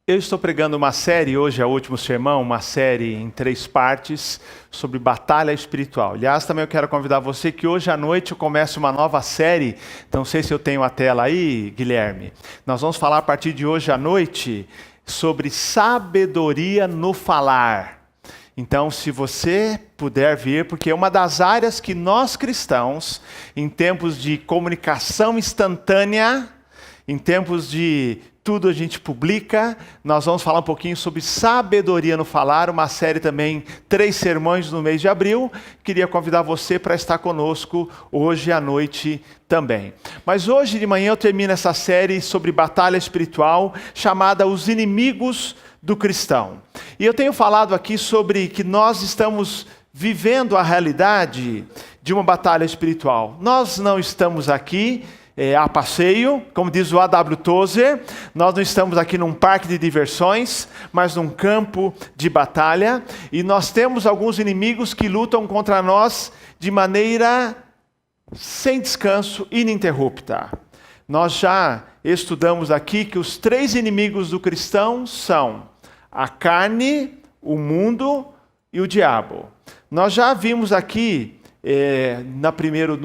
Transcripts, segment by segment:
Eu estou pregando uma série, hoje é o último sermão, uma série em 3 partes sobre batalha espiritual. Aliás, também eu quero convidar você que hoje à noite eu começo uma nova série, não sei se eu tenho a tela aí, Guilherme. Nós vamos falar a partir de hoje à noite sobre sabedoria no falar. Então, se você puder vir, porque é uma das áreas que nós cristãos, em tempos de comunicação instantânea, em tempos de tudo a gente publica, nós vamos falar um pouquinho sobre sabedoria no falar, uma série também, 3 sermões no mês de abril. Queria convidar você para estar conosco hoje à noite também. Mas hoje de manhã eu termino essa série sobre batalha espiritual, chamada Os Inimigos do Cristão. E eu tenho falado aqui sobre que nós estamos vivendo a realidade de uma batalha espiritual. Nós não estamos aqui a passeio, como diz o A.W. Tozer, nós não estamos aqui num parque de diversões, mas num campo de batalha, e nós temos alguns inimigos que lutam contra nós de maneira sem descanso, ininterrupta. Nós já estudamos aqui que os 3 inimigos do cristão são a carne, o mundo e o diabo. Nós já vimos aqui no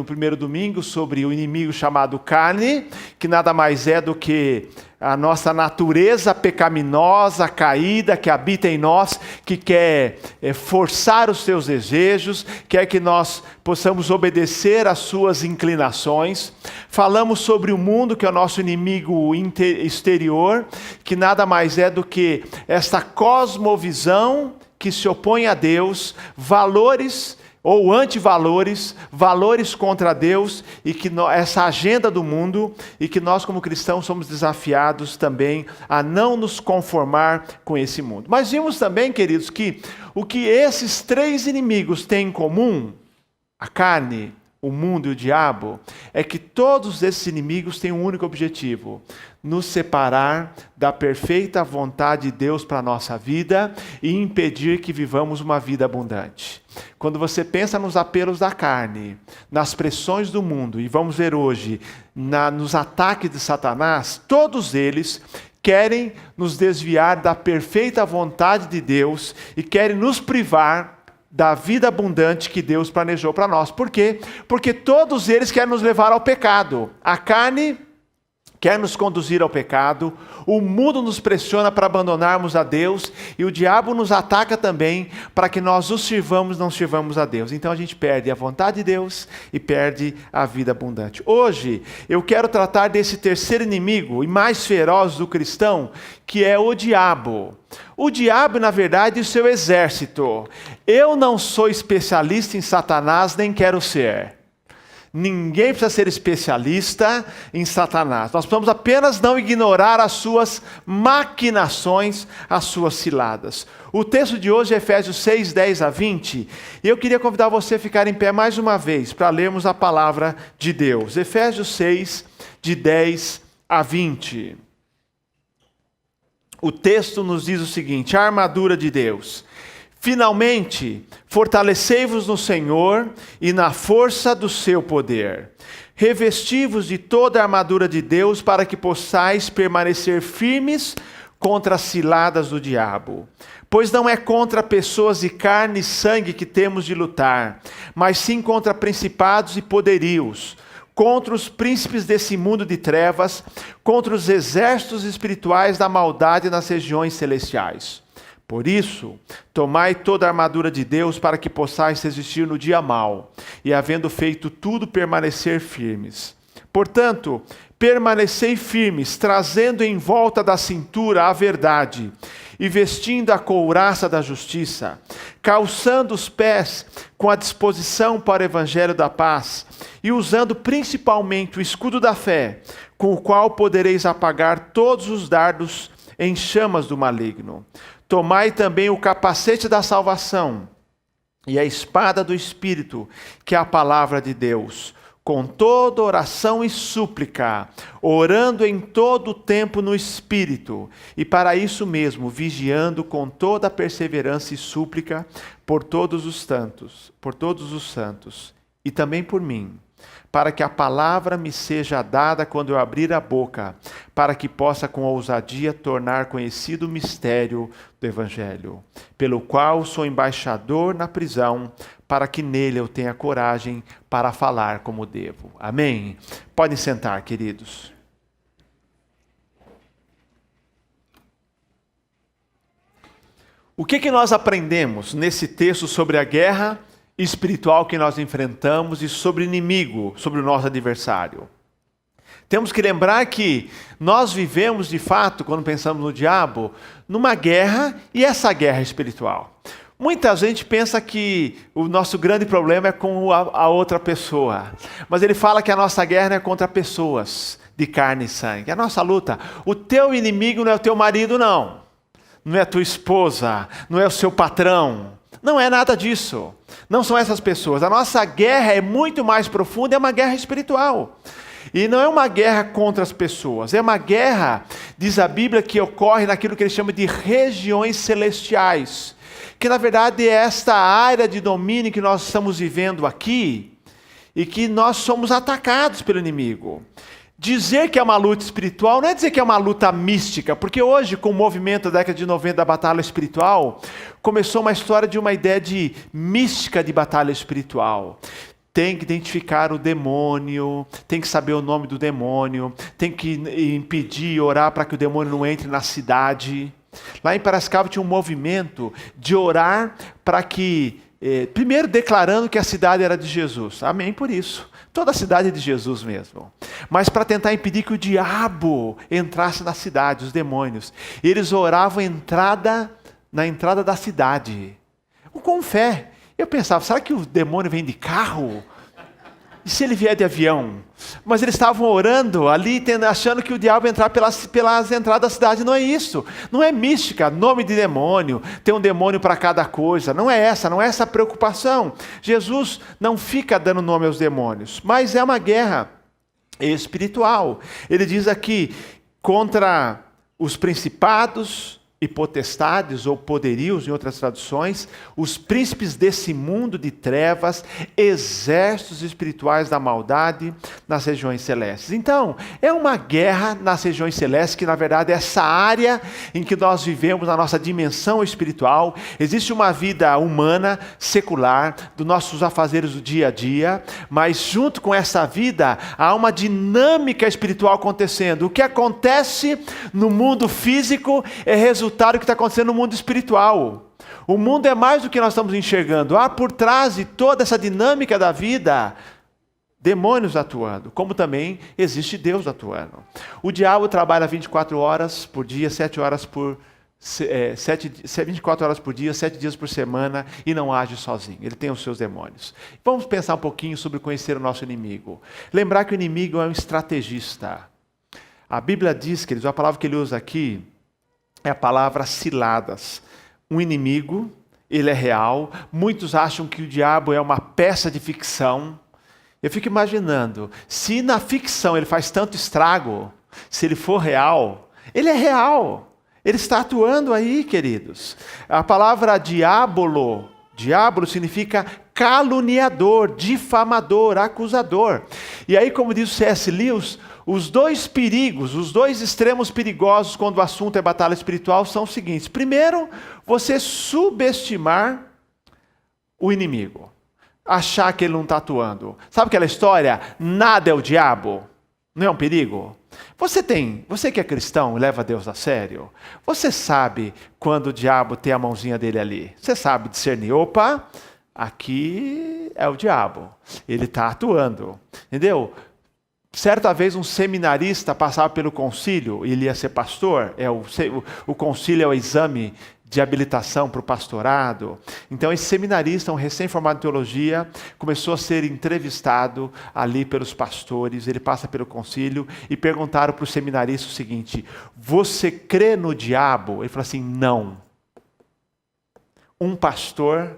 primeiro domingo sobre o inimigo chamado carne, que nada mais é do que a nossa natureza pecaminosa, caída, que habita em nós, que quer forçar os seus desejos, quer que nós possamos obedecer às suas inclinações. Falamos sobre o mundo, que é o nosso inimigo exterior, que nada mais é do que esta cosmovisão que se opõe a Deus, valores ou antivalores, valores contra Deus, e que essa agenda do mundo, e que nós como cristãos somos desafiados também a não nos conformar com esse mundo. Mas vimos também, queridos, que o que esses 3 inimigos têm em comum, a carne, o mundo e o diabo, é que todos esses inimigos têm um único objetivo: nos separar da perfeita vontade de Deus para a nossa vida e impedir que vivamos uma vida abundante. Quando você pensa nos apelos da carne, nas pressões do mundo, e vamos ver hoje, nos ataques de Satanás, todos eles querem nos desviar da perfeita vontade de Deus e querem nos privar da vida abundante que Deus planejou para nós. Por quê? Porque todos eles querem nos levar ao pecado. A carne quer nos conduzir ao pecado, o mundo nos pressiona para abandonarmos a Deus, e o diabo nos ataca também para que nós o sirvamos, não sirvamos a Deus. Então a gente perde a vontade de Deus e perde a vida abundante. Hoje eu quero tratar desse terceiro inimigo e mais feroz do cristão, que é o diabo. O diabo, na verdade, é o seu exército. Eu não sou especialista em Satanás, nem quero ser. Ninguém precisa ser especialista em Satanás. Nós precisamos apenas não ignorar as suas maquinações, as suas ciladas. O texto de hoje é Efésios 6, 10 a 20. E eu queria convidar você a ficar em pé mais uma vez para lermos a palavra de Deus. Efésios 6, de 10 a 20. O texto nos diz o seguinte: a armadura de Deus. Finalmente, fortalecei-vos no Senhor e na força do seu poder. Revesti-vos de toda a armadura de Deus para que possais permanecer firmes contra as ciladas do diabo. Pois não é contra pessoas de carne e sangue que temos de lutar, mas sim contra principados e poderios, contra os príncipes desse mundo de trevas, contra os exércitos espirituais da maldade nas regiões celestiais. Por isso, tomai toda a armadura de Deus para que possais resistir no dia mau, e havendo feito tudo, permanecer firmes. Portanto, permanecei firmes, trazendo em volta da cintura a verdade, e vestindo a couraça da justiça, calçando os pés com a disposição para o evangelho da paz, e usando principalmente o escudo da fé, com o qual podereis apagar todos os dardos em chamas do maligno. Tomai também o capacete da salvação e a espada do Espírito, que é a palavra de Deus, com toda oração e súplica, orando em todo o tempo no Espírito, e para isso mesmo, vigiando com toda perseverança e súplica por todos os santos, e também por mim, para que a palavra me seja dada quando eu abrir a boca, para que possa com ousadia tornar conhecido o mistério do Evangelho, pelo qual sou embaixador na prisão, para que nele eu tenha coragem para falar como devo. Amém? Podem sentar, queridos. O que nós aprendemos nesse texto sobre a guerra espiritual que nós enfrentamos e sobre o inimigo, sobre o nosso adversário? Temos que lembrar que nós vivemos, de fato, quando pensamos no diabo, numa guerra, e essa guerra é espiritual. Muita gente pensa que o nosso grande problema é com a outra pessoa, mas ele fala que a nossa guerra não é contra pessoas de carne e sangue. A nossa luta, o teu inimigo não é o teu marido, não é a tua esposa, não é o seu patrão, não é nada disso. Não são essas pessoas. A nossa guerra é muito mais profunda, é uma guerra espiritual. E não é uma guerra contra as pessoas, é uma guerra, diz a Bíblia, que ocorre naquilo que ele chama de regiões celestiais, que na verdade é esta área de domínio que nós estamos vivendo aqui, e que nós somos atacados pelo inimigo. Dizer que é uma luta espiritual não é dizer que é uma luta mística, porque hoje, com o movimento da década de 90 da batalha espiritual, começou uma história de uma ideia de mística de batalha espiritual. Tem que identificar o demônio, tem que saber o nome do demônio, tem que impedir e orar para que o demônio não entre na cidade. Lá em Piracicaba tinha um movimento de orar para que, primeiro declarando que a cidade era de Jesus. Amém por isso. Toda a cidade é de Jesus mesmo. Mas para tentar impedir que o diabo entrasse na cidade, os demônios. Eles oravam na entrada da cidade. Com fé. Eu pensava, será que o demônio vem de carro? E se ele vier de avião? Mas eles estavam orando ali, achando que o diabo ia entrar pelas entradas da cidade. Não é isso. Não é mística, nome de demônio, tem um demônio para cada coisa. Não é essa a preocupação. Jesus não fica dando nome aos demônios, mas é uma guerra espiritual. Ele diz aqui, contra os principados e potestades, ou poderios, em outras traduções, os príncipes desse mundo de trevas, exércitos espirituais da maldade nas regiões celestes. Então, é uma guerra nas regiões celestes, que na verdade é essa área em que nós vivemos, na nossa dimensão espiritual. Existe uma vida humana, secular, dos nossos afazeres do dia a dia, mas junto com essa vida, há uma dinâmica espiritual acontecendo. O que acontece no mundo físico é resultado do que está acontecendo no mundo espiritual. O mundo é mais do que nós estamos enxergando. Há por trás de toda essa dinâmica da vida, demônios atuando, como também existe Deus atuando. O diabo trabalha 24 horas por dia, 7 horas por 24 horas por dia, 7 dias por semana, e não age sozinho. Ele tem os seus demônios. Vamos pensar um pouquinho sobre conhecer o nosso inimigo. Lembrar que o inimigo é um estrategista. A Bíblia diz, queridos, a palavra que ele usa aqui é a palavra ciladas. Um inimigo, ele é real. Muitos acham que o diabo é uma peça de ficção. Eu fico imaginando, se na ficção ele faz tanto estrago, se ele for real, ele é real. Ele está atuando aí, queridos. A palavra diabolo significa caluniador, difamador, acusador. E aí, como diz o C.S. Lewis, os dois perigos, os dois extremos perigosos quando o assunto é batalha espiritual são os seguintes. Primeiro, você subestimar o inimigo. Achar que ele não está atuando. Sabe aquela história? Nada é o diabo. Não é um perigo? Você que é cristão e leva Deus a sério, você sabe quando o diabo tem a mãozinha dele ali. Você sabe discernir. Opa, aqui é o diabo. Ele está atuando. Entendeu? Certa vez um seminarista passava pelo concílio, ele ia ser pastor, o concílio é o exame de habilitação para o pastorado. Então esse seminarista, um recém-formado em teologia, começou a ser entrevistado ali pelos pastores, ele passa pelo concílio e perguntaram para o seminarista o seguinte: você crê no diabo? Ele falou assim: não. Um pastor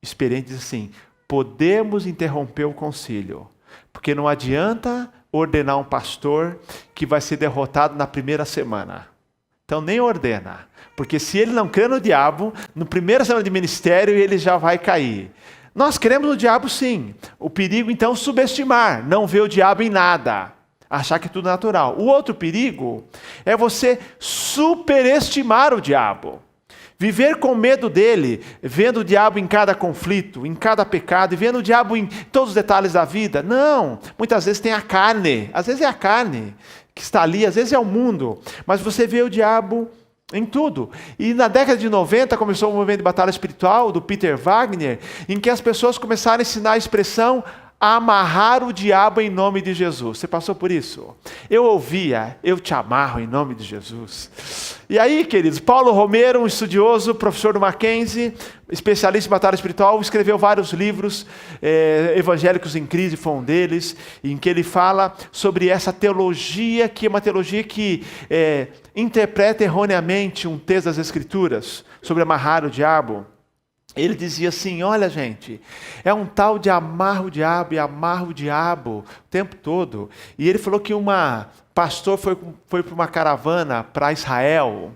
experiente diz assim: podemos interromper o concílio, porque não adianta ordenar um pastor que vai ser derrotado na primeira semana. Então nem ordena, porque se ele não crê no diabo, na primeira semana de ministério ele já vai cair. Nós cremos no diabo sim. O perigo então é subestimar, não ver o diabo em nada, achar que tudo é natural. O outro perigo é você superestimar o diabo. Viver com medo dele, vendo o diabo em cada conflito, em cada pecado, e vendo o diabo em todos os detalhes da vida. Não, muitas vezes tem a carne, às vezes é a carne que está ali, às vezes é o mundo, mas você vê o diabo em tudo. E na década de 90 começou o movimento de batalha espiritual do Peter Wagner, em que as pessoas começaram a ensinar a expressão amarrar o diabo em nome de Jesus. Você passou por isso? Eu ouvia, eu te amarro em nome de Jesus. E aí, queridos, Paulo Romero, um estudioso, professor do Mackenzie, especialista em batalha espiritual, escreveu vários livros, Evangélicos em Crise foi um deles, em que ele fala sobre essa teologia, que é uma teologia que interpreta erroneamente um texto das Escrituras, sobre amarrar o diabo. Ele dizia assim, olha gente, é um tal de amarra o diabo e amarra o diabo o tempo todo. E ele falou que pastor foi para uma caravana para Israel.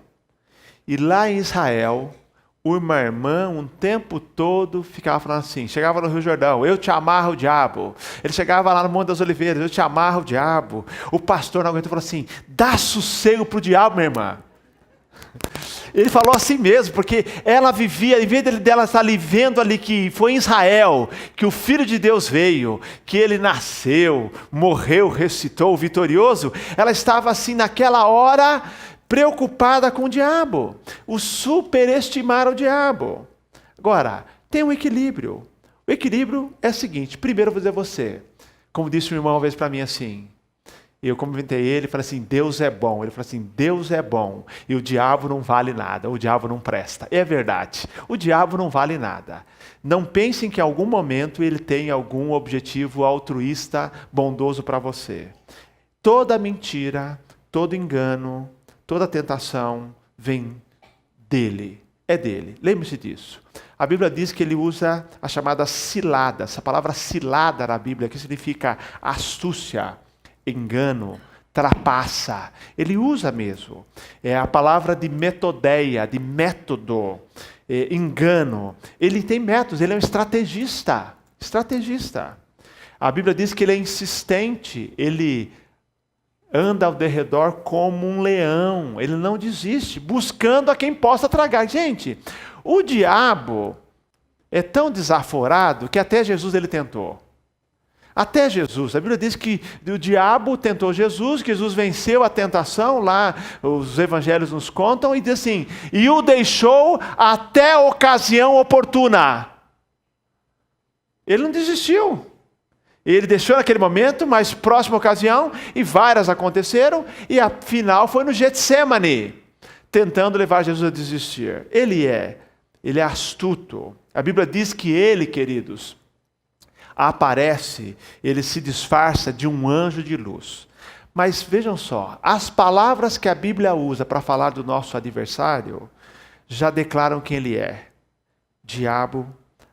E lá em Israel, uma irmã, um tempo todo, ficava falando assim, chegava no Rio Jordão, eu te amarro o diabo. Ele chegava lá no Monte das Oliveiras, eu te amarro o diabo. O pastor não aguentou e falou assim, dá sossego para o diabo, minha irmã. Ele falou assim mesmo, porque ela vivia, em vez dela estar ali vendo ali que foi em Israel, que o Filho de Deus veio, que ele nasceu, morreu, ressuscitou, vitorioso, ela estava assim naquela hora, preocupada com o diabo, o superestimar o diabo. Agora, tem um equilíbrio. O equilíbrio é o seguinte, primeiro eu vou dizer a você, como disse um irmão uma vez para mim assim, eu cumprimentei ele e falei assim, Deus é bom. Ele falou assim, Deus é bom e o diabo não vale nada, o diabo não presta. É verdade, o diabo não vale nada. Não pensem que em algum momento ele tem algum objetivo altruísta, bondoso para você. Toda mentira, todo engano, toda tentação vem dele, é dele. Lembre-se disso. A Bíblia diz que ele usa a chamada cilada. Essa palavra cilada na Bíblia, que significa astúcia, engano, trapaça. Ele usa mesmo. É a palavra de metodeia, de método, engano. Ele tem métodos, ele é um estrategista. Estrategista. A Bíblia diz que ele é insistente, ele anda ao derredor como um leão, ele não desiste, buscando a quem possa tragar. Gente, o diabo é tão desaforado que até Jesus ele tentou. Até Jesus. A Bíblia diz que o diabo tentou Jesus, que Jesus venceu a tentação, lá os evangelhos nos contam, e diz assim, e o deixou até a ocasião oportuna. Ele não desistiu. Ele deixou naquele momento, mas próxima ocasião, e várias aconteceram, e a final foi no Getsemane, tentando levar Jesus a desistir. Ele é astuto. A Bíblia diz que ele, queridos, aparece, ele se disfarça de um anjo de luz. Mas vejam só, as palavras que a Bíblia usa para falar do nosso adversário, já declaram quem ele é. Diabo,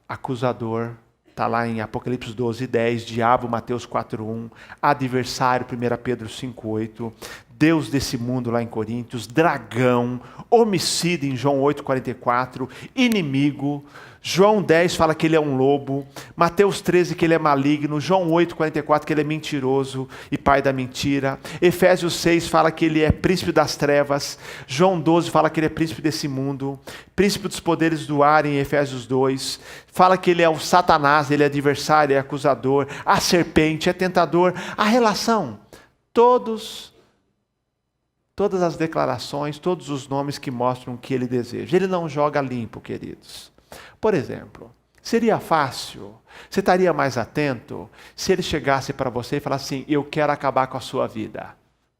acusador, está lá em Apocalipse 12:10, diabo, Mateus 4:1, adversário, 1 Pedro 5:8, Deus desse mundo lá em Coríntios, dragão, homicida em João 8:44, inimigo. João 10 fala que ele é um lobo, Mateus 13 que ele é maligno, João 8:44 que ele é mentiroso e pai da mentira, Efésios 6 fala que ele é príncipe das trevas, João 12 fala que ele é príncipe desse mundo, príncipe dos poderes do ar em Efésios 2, fala que ele é o Satanás, ele é adversário, é acusador, a serpente, é tentador. A relação, todas as declarações, todos os nomes que mostram o que ele deseja. Ele não joga limpo, queridos. Por exemplo, seria fácil, você estaria mais atento se ele chegasse para você e falasse assim, eu quero acabar com a sua vida.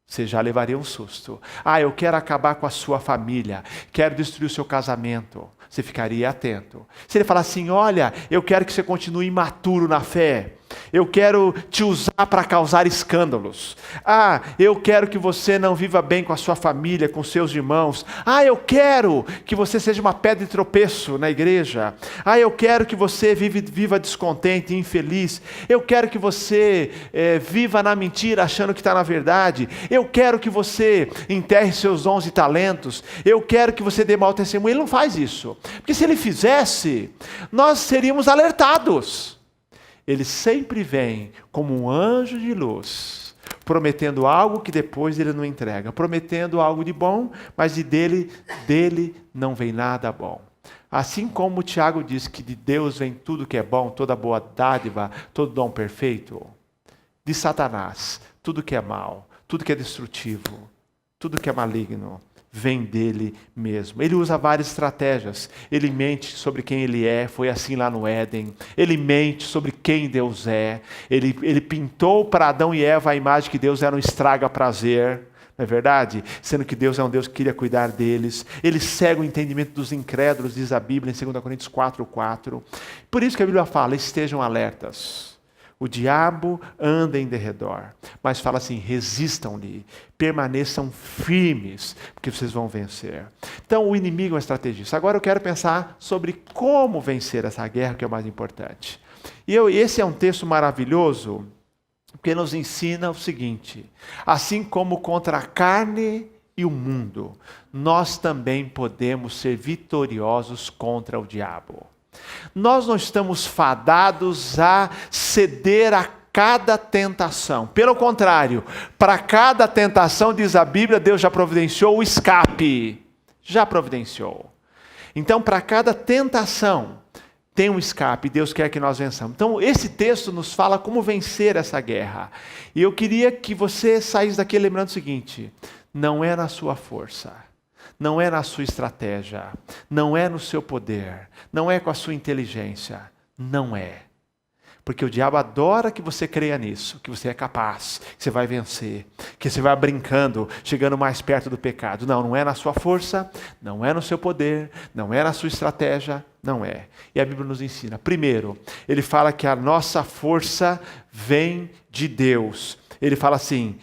Você já levaria um susto. Eu quero acabar com a sua família, quero destruir o seu casamento. Você ficaria atento. Se ele falasse assim, olha, eu quero que você continue imaturo na fé, Eu quero te usar para causar escândalos. Eu quero que você não viva bem com a sua família, com seus irmãos. Eu quero que você seja uma pedra de tropeço na igreja. Eu quero que você viva descontente e infeliz. Eu quero que você viva na mentira, achando que está na verdade. Eu quero que você enterre seus dons e talentos. Eu quero que você dê mau testemunho. Ele não faz isso. Porque se ele fizesse, nós seríamos alertados. Ele sempre vem como um anjo de luz, prometendo algo que depois ele não entrega, prometendo algo de bom, mas dele não vem nada bom. Assim como o Tiago diz que de Deus vem tudo que é bom, toda boa dádiva, todo dom perfeito, de Satanás, tudo que é mal, tudo que é destrutivo, tudo que é maligno, vem dele mesmo. Ele usa várias estratégias. Ele mente sobre quem ele é, foi assim lá no Éden. Ele mente sobre quem Deus é. Ele pintou para Adão e Eva a imagem que Deus era um estraga-prazer, não é verdade? Sendo que Deus é um Deus que queria cuidar deles. Ele cega o entendimento dos incrédulos, diz a Bíblia em 2 Coríntios 4:4. Por isso que a Bíblia fala, estejam alertas. O diabo anda em derredor, mas fala assim, resistam-lhe, permaneçam firmes, porque vocês vão vencer. Então o inimigo é um estrategista. Agora eu quero pensar sobre como vencer essa guerra, que é o mais importante. Esse é um texto maravilhoso, porque nos ensina o seguinte, assim como contra a carne e o mundo, nós também podemos ser vitoriosos contra o diabo. Nós não estamos fadados a ceder a cada tentação. Pelo contrário, para cada tentação, diz a Bíblia, Deus já providenciou o escape. Já providenciou. Então, para cada tentação, tem um escape. Deus quer que nós vençamos. Então, esse texto nos fala como vencer essa guerra. E eu queria que você saísse daqui lembrando o seguinte, não é na sua força. Não é na sua estratégia, não é no seu poder, não é com a sua inteligência, não é. Porque o diabo adora que você creia nisso, que você é capaz, que você vai vencer, que você vai brincando, chegando mais perto do pecado. Não é na sua força, não é no seu poder, não é na sua estratégia, não é. E a Bíblia nos ensina. Primeiro, ele fala que a nossa força vem de Deus. Ele fala assim,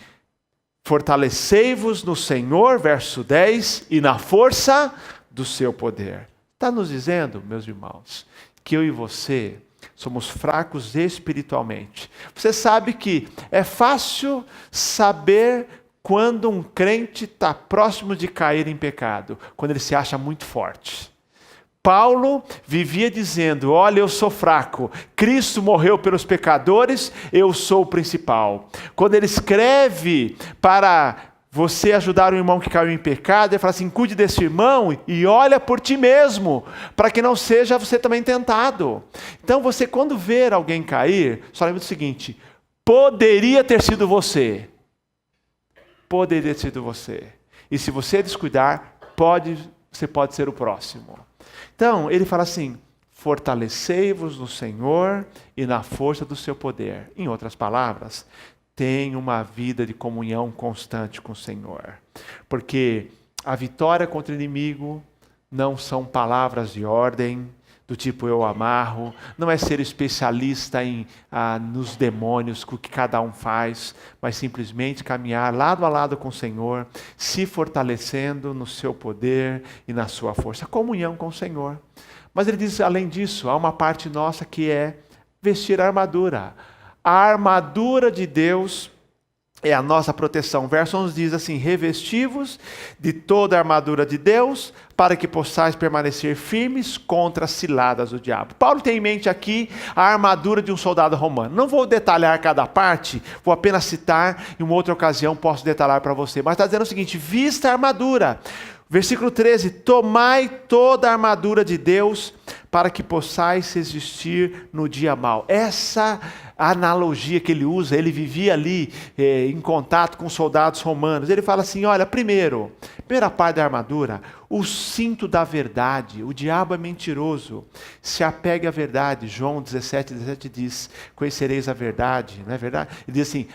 fortalecei-vos no Senhor, verso 10, e na força do seu poder. Está nos dizendo, meus irmãos, que eu e você somos fracos espiritualmente. Você sabe que é fácil saber quando um crente está próximo de cair em pecado, quando ele se acha muito forte. Paulo vivia dizendo, olha, eu sou fraco, Cristo morreu pelos pecadores, eu sou o principal. Quando ele escreve para você ajudar um irmão que caiu em pecado, ele fala assim, cuide desse irmão e olha por ti mesmo, para que não seja você também tentado. Então você, quando ver alguém cair, só lembra do seguinte, poderia ter sido você. Poderia ter sido você. E se você descuidar, você pode ser o próximo. Então, ele fala assim, fortalecei-vos no Senhor e na força do seu poder. Em outras palavras, tenha uma vida de comunhão constante com o Senhor. Porque a vitória contra o inimigo não são palavras de ordem, do tipo eu amarro, não é ser especialista nos demônios, com o que cada um faz, mas simplesmente caminhar lado a lado com o Senhor, se fortalecendo no seu poder e na sua força, comunhão com o Senhor. Mas ele diz, além disso, há uma parte nossa que é vestir a armadura. A armadura de Deus é a nossa proteção. Verso 11 diz assim, revesti-vos de toda a armadura de Deus, para que possais permanecer firmes contra as ciladas do diabo. Paulo tem em mente aqui a armadura de um soldado romano. Não vou detalhar cada parte, vou apenas citar, em uma outra ocasião posso detalhar para você. Mas está dizendo o seguinte, vista a armadura. Versículo 13, tomai toda a armadura de Deus, para que possais resistir no dia mau. Essa analogia que ele usa, ele vivia ali em contato com soldados romanos. Ele fala assim, olha, primeira parte da armadura, o cinto da verdade. O diabo é mentiroso. Se apegue à verdade. João 17 diz, conhecereis a verdade. Não é verdade? Ele diz assim,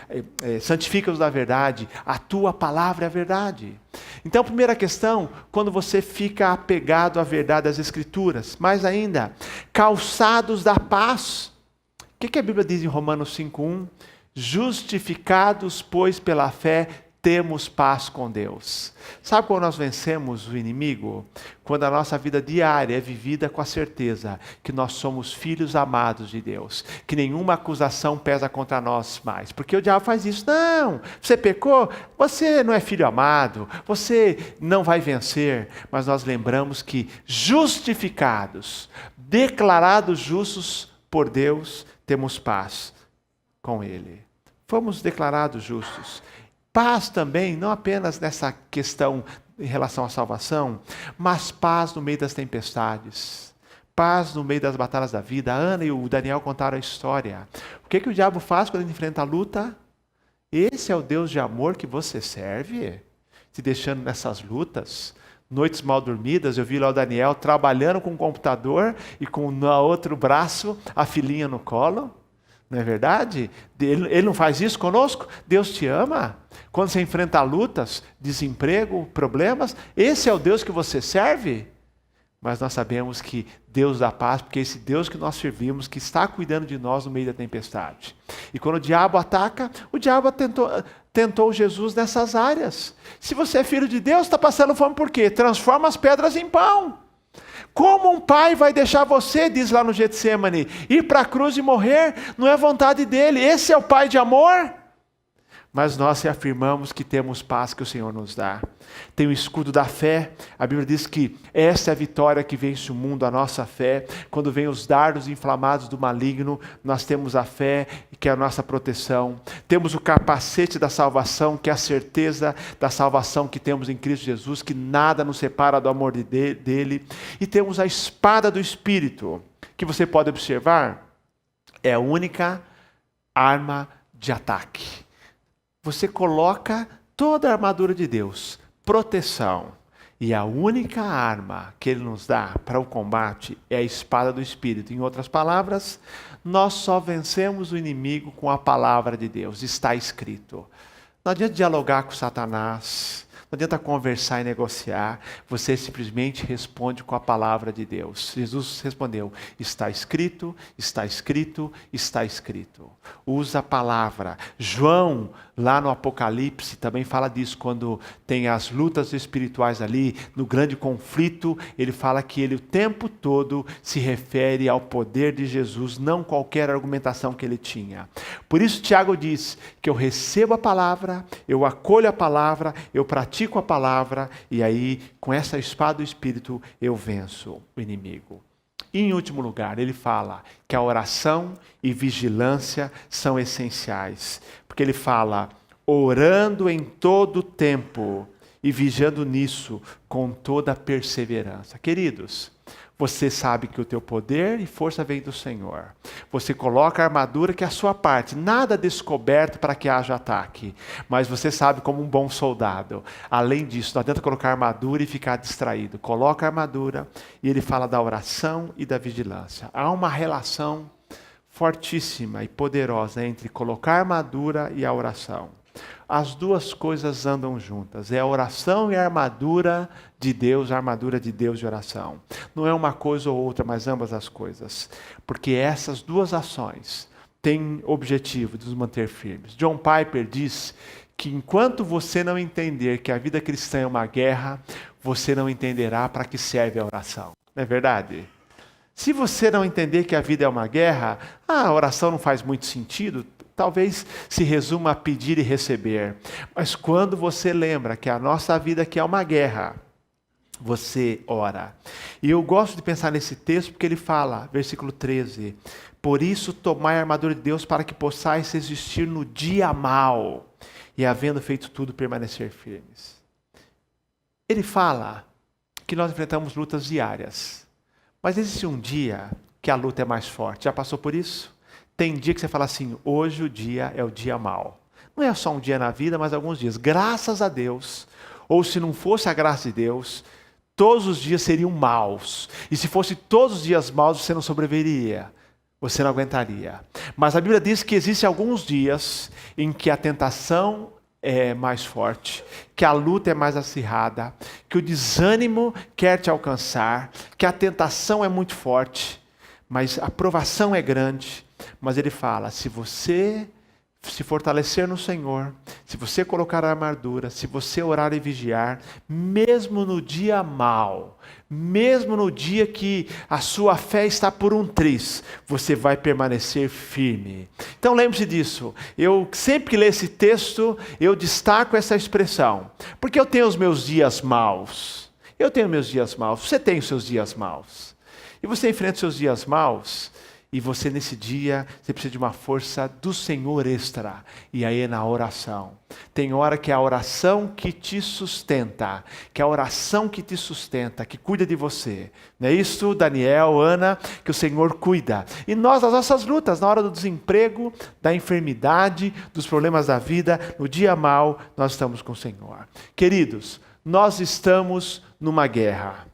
santifica-os da verdade. A tua palavra é a verdade. Então, primeira questão, quando você fica apegado à verdade das Escrituras. Mais ainda, calçados da paz. que a Bíblia diz em Romanos 5:1? Justificados, pois, pela fé, temos paz com Deus. Sabe quando nós vencemos o inimigo? Quando a nossa vida diária é vivida com a certeza que nós somos filhos amados de Deus, que nenhuma acusação pesa contra nós mais. Porque o diabo faz isso. Não, você pecou, você não é filho amado, você não vai vencer. Mas nós lembramos que justificados, declarados justos por Deus, temos paz com Ele. Fomos declarados justos. Paz também, não apenas nessa questão em relação à salvação, mas paz no meio das tempestades, paz no meio das batalhas da vida. A Ana e o Daniel contaram a história. O que o diabo faz quando ele enfrenta a luta? Esse é o Deus de amor que você serve? Te deixando nessas lutas, noites mal dormidas. Eu vi lá o Daniel trabalhando com o computador e com no outro braço a filhinha no colo. Não é verdade? Ele não faz isso conosco? Deus te ama. Quando você enfrenta lutas, desemprego, problemas, esse é o Deus que você serve? Mas nós sabemos que Deus dá paz, porque é esse Deus que nós servimos, que está cuidando de nós no meio da tempestade. E quando o diabo ataca, o diabo tentou Jesus nessas áreas. Se você é filho de Deus, está passando fome por quê? Transforma as pedras em pão. Como um pai vai deixar você, diz lá no Getsemane, ir para a cruz e morrer? Não é vontade dele. Esse é o pai de amor? Mas nós reafirmamos que temos paz que o Senhor nos dá. Tem o escudo da fé. A Bíblia diz que essa é a vitória que vence o mundo, a nossa fé. Quando vem os dardos inflamados do maligno, nós temos a fé, que é a nossa proteção. Temos o capacete da salvação, que é a certeza da salvação que temos em Cristo Jesus, que nada nos separa do amor dele. E temos a espada do Espírito, que você pode observar, é a única arma de ataque. Você coloca toda a armadura de Deus, proteção, e a única arma que Ele nos dá para o combate é a espada do Espírito. Em outras palavras, nós só vencemos o inimigo com a palavra de Deus, está escrito. Não adianta dialogar com Satanás, não adianta conversar e negociar, você simplesmente responde com a palavra de Deus. Jesus respondeu, está escrito, está escrito, está escrito. Usa a palavra. João, lá no Apocalipse, também fala disso, quando tem as lutas espirituais ali, no grande conflito, ele fala que ele o tempo todo se refere ao poder de Jesus, não qualquer argumentação que ele tinha. Por isso Tiago diz que eu recebo a palavra, eu acolho a palavra, eu pratico a palavra, e aí, com essa espada do Espírito, eu venço o inimigo. E em último lugar, ele fala que a oração e vigilância são essenciais. Porque ele fala, orando em todo tempo e vigiando nisso com toda perseverança. Queridos, você sabe que o teu poder e força vem do Senhor. Você coloca a armadura que é a sua parte. Nada descoberto para que haja ataque. Mas você sabe como um bom soldado. Além disso, não adianta colocar a armadura e ficar distraído. Coloca a armadura e ele fala da oração e da vigilância. Há uma relação fortíssima e poderosa entre colocar a armadura e a oração. As duas coisas andam juntas. É a oração e a armadura de Deus de oração. Não é uma coisa ou outra, mas ambas as coisas. Porque essas duas ações têm o objetivo de nos manter firmes. John Piper diz que enquanto você não entender que a vida cristã é uma guerra, você não entenderá para que serve a oração. Não é verdade? Se você não entender que a vida é uma guerra, a oração não faz muito sentido. Talvez se resuma a pedir e receber. Mas quando você lembra que a nossa vida aqui é uma guerra, você ora. E eu gosto de pensar nesse texto porque ele fala, versículo 13, por isso tomai a armadura de Deus para que possais resistir no dia mau e havendo feito tudo permanecer firmes. Ele fala que nós enfrentamos lutas diárias, mas existe um dia que a luta é mais forte. Já passou por isso? Tem dia que você fala assim, hoje o dia é o dia mau. Não é só um dia na vida, mas alguns dias. Graças a Deus, ou se não fosse a graça de Deus, todos os dias seriam maus. E se fosse todos os dias maus, você não sobreviveria. Você não aguentaria. Mas a Bíblia diz que existem alguns dias em que a tentação é mais forte, que a luta é mais acirrada, que o desânimo quer te alcançar, que a tentação é muito forte, mas a provação é grande. Mas ele fala, se você se fortalecer no Senhor, se você colocar a armadura, se você orar e vigiar, mesmo no dia mau, mesmo no dia que a sua fé está por um triz, você vai permanecer firme. Então lembre-se disso. Eu sempre que leio esse texto, eu destaco essa expressão, porque eu tenho os meus dias maus. Eu tenho meus dias maus, você tem os seus dias maus. E você enfrenta os seus dias maus, e você nesse dia, você precisa de uma força do Senhor extra. E aí é na oração. Tem hora que é a oração que te sustenta. Que é a oração que te sustenta, que cuida de você. Não é isso, Daniel, Ana, que o Senhor cuida. E nós, nas nossas lutas, na hora do desemprego, da enfermidade, dos problemas da vida, no dia mau, nós estamos com o Senhor. Queridos, nós estamos numa guerra.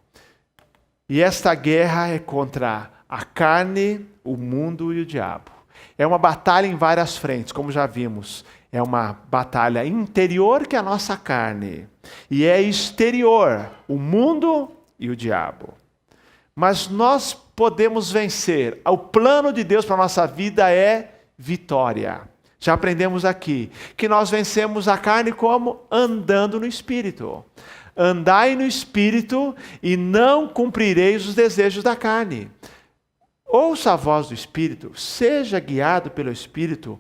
E esta guerra é contra a carne, o mundo e o diabo. É uma batalha em várias frentes, como já vimos. É uma batalha interior, que é a nossa carne. E é exterior, o mundo e o diabo. Mas nós podemos vencer. O plano de Deus para a nossa vida é vitória. Já aprendemos aqui que nós vencemos a carne como? Andando no Espírito. Andai no Espírito e não cumprireis os desejos da carne. Ouça a voz do Espírito, seja guiado pelo Espírito,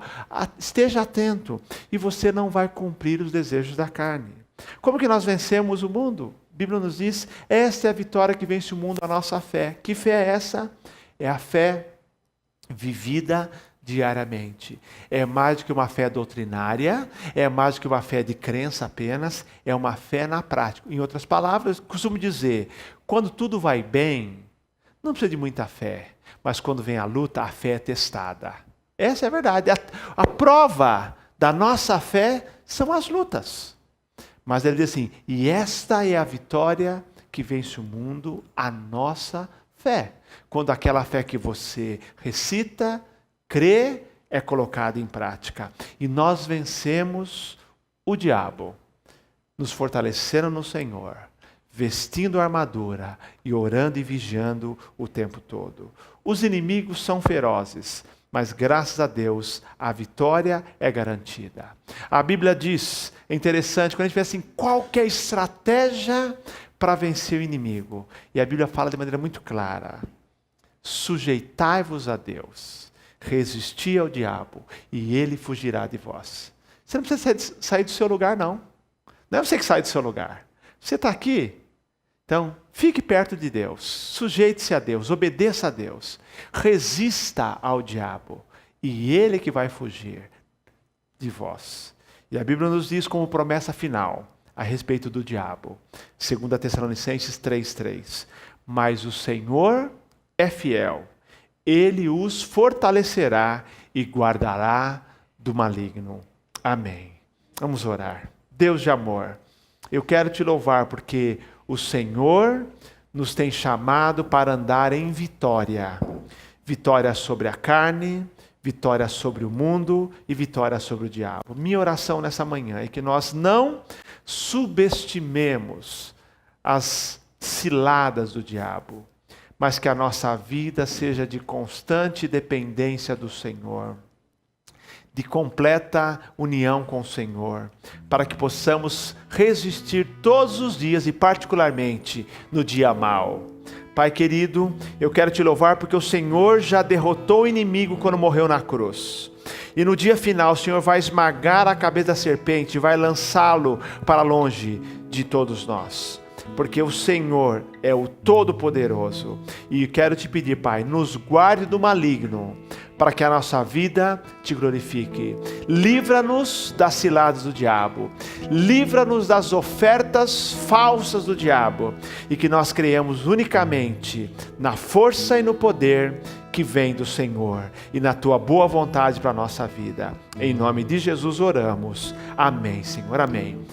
esteja atento e você não vai cumprir os desejos da carne. Como que nós vencemos o mundo? A Bíblia nos diz, esta é a vitória que vence o mundo, a nossa fé. Que fé é essa? É a fé vivida diariamente. É mais do que uma fé doutrinária, é mais do que uma fé de crença apenas, é uma fé na prática. Em outras palavras, costumo dizer, quando tudo vai bem, não precisa de muita fé. Mas quando vem a luta, a fé é testada. Essa é a verdade. A prova da nossa fé são as lutas. Mas ele diz assim, e esta é a vitória que vence o mundo, a nossa fé. Quando aquela fé que você recita, crê, é colocada em prática. E nós vencemos o diabo, nos fortalecendo no Senhor, vestindo a armadura e orando e vigiando o tempo todo. Os inimigos são ferozes, mas graças a Deus a vitória é garantida. A Bíblia diz, é interessante, quando a gente vê assim, qual que é a estratégia para vencer o inimigo? E a Bíblia fala de maneira muito clara, sujeitai-vos a Deus, resisti ao diabo e ele fugirá de vós. Você não precisa sair do seu lugar, não. Não é você que sai do seu lugar. Você está aqui. Então, fique perto de Deus, sujeite-se a Deus, obedeça a Deus, resista ao diabo e ele que vai fugir de vós. E a Bíblia nos diz como promessa final a respeito do diabo, 2 Tessalonicenses 3:3, mas o Senhor é fiel, ele os fortalecerá e guardará do maligno. Amém. Vamos orar. Deus de amor, eu quero te louvar porque o Senhor nos tem chamado para andar em vitória. Vitória sobre a carne, vitória sobre o mundo e vitória sobre o diabo. Minha oração nessa manhã é que nós não subestimemos as ciladas do diabo, mas que a nossa vida seja de constante dependência do Senhor, de completa união com o Senhor, para que possamos resistir todos os dias e particularmente no dia mau. Pai querido, eu quero te louvar porque o Senhor já derrotou o inimigo quando morreu na cruz. E no dia final o Senhor vai esmagar a cabeça da serpente e vai lançá-lo para longe de todos nós. Porque o Senhor é o Todo-Poderoso. E quero te pedir, Pai, nos guarde do maligno, para que a nossa vida te glorifique. Livra-nos das ciladas do diabo. Livra-nos das ofertas falsas do diabo. E que nós creiamos unicamente na força e no poder que vem do Senhor. E na tua boa vontade para a nossa vida. Em nome de Jesus oramos. Amém, Senhor. Amém.